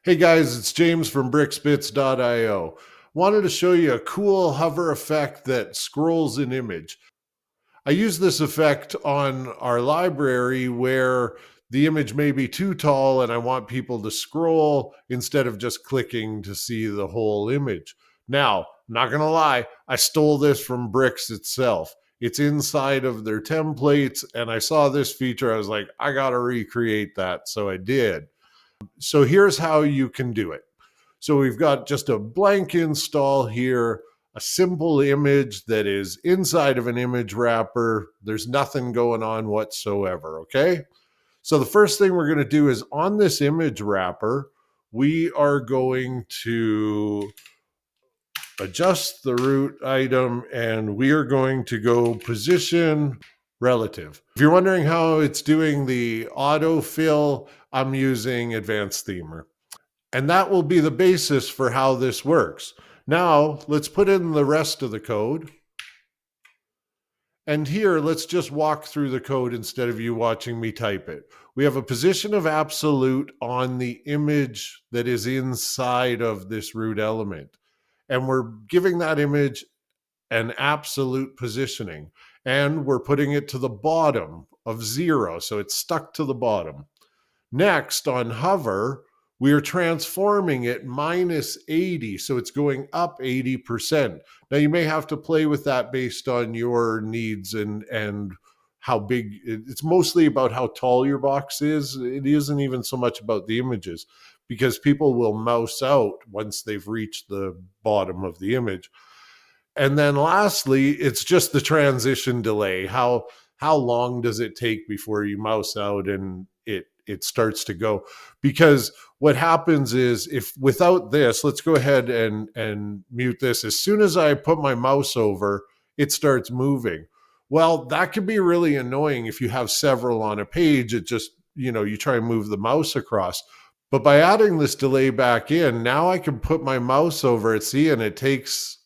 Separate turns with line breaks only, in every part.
Hey guys, it's James from bricksbits.io. Wanted to show you a cool hover effect that scrolls an image. I use this effect on our library where the image may be too tall and I want people to scroll instead of just clicking to see the whole image. Now, not gonna lie, I stole this from Bricks itself. It's inside of their templates, and I saw this feature. I was like, I gotta recreate that. So I did. So here's how you can do it. So we've got just a blank install here, a simple image that is inside of an image wrapper. There's nothing going on whatsoever, okay? So the first thing we're going to do is on this image wrapper, we are going to adjust the root item and we are going to go position relative. If you're wondering how it's doing the autofill, I'm using Advanced Themer. And that will be the basis for how this works. Now, let's put in the rest of the code. And here, let's just walk through the code instead of you watching me type it. We have a position of absolute on the image that is inside of this root element. And we're giving that image an absolute positioning. And we're putting it to the bottom of 0, so it's stuck to the bottom. Next, on hover, we are transforming it minus 80, so it's going up 80%. Now, you may have to play with that based on your needs and how big. It's mostly about how tall your box is. It isn't even so much about the images, because people will mouse out once they've reached the bottom of the image. And then lastly, it's just the transition delay. How long does it take before you mouse out and it starts to go? Because what happens is, if without this, let's go ahead and mute this. As soon as I put my mouse over, it starts moving. Well, that can be really annoying if you have several on a page. It just, you try and move the mouse across. But by adding this delay back in, now I can put my mouse over it, see, and it takes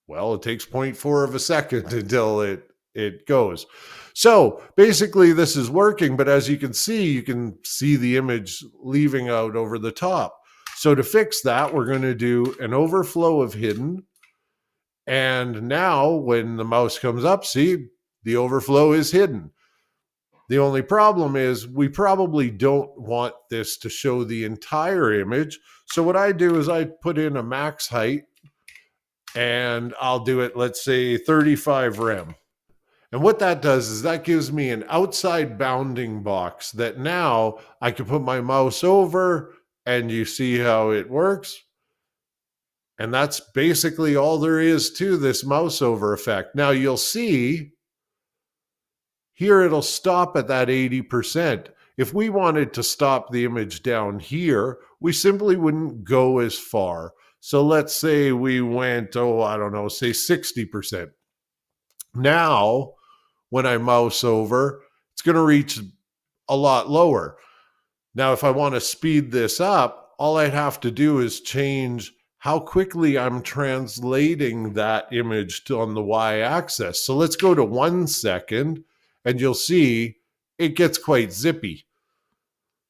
0.4 of a second until it goes. So basically this is working, but as you can see the image leaving out over the top. So to fix that, we're going to do an overflow of hidden. And now when the mouse comes up, see, the overflow is hidden. The only problem is we probably don't want this to show the entire image. So what I do is I put in a max height, and I'll do it, let's say 35 rem. And what that does is that gives me an outside bounding box that now I can put my mouse over, and you see how it works. And that's basically all there is to this mouse over effect. Now you'll see here it'll stop at that 80%. If we wanted to stop the image down here, we simply wouldn't go as far. So let's say we went, say 60%. Now, when I mouse over, it's going to reach a lot lower. Now, if I want to speed this up, all I'd have to do is change how quickly I'm translating that image on the y-axis. So let's go to 1 second, and you'll see it gets quite zippy.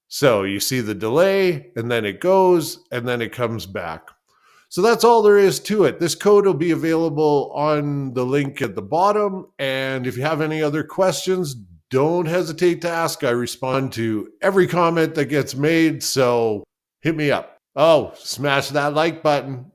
So you see the delay, and then it goes, and then it comes back. So that's all there is to it. This code will be available on the link at the bottom. And if you have any other questions, don't hesitate to ask. I respond to every comment that gets made. So hit me up. Oh, smash that like button.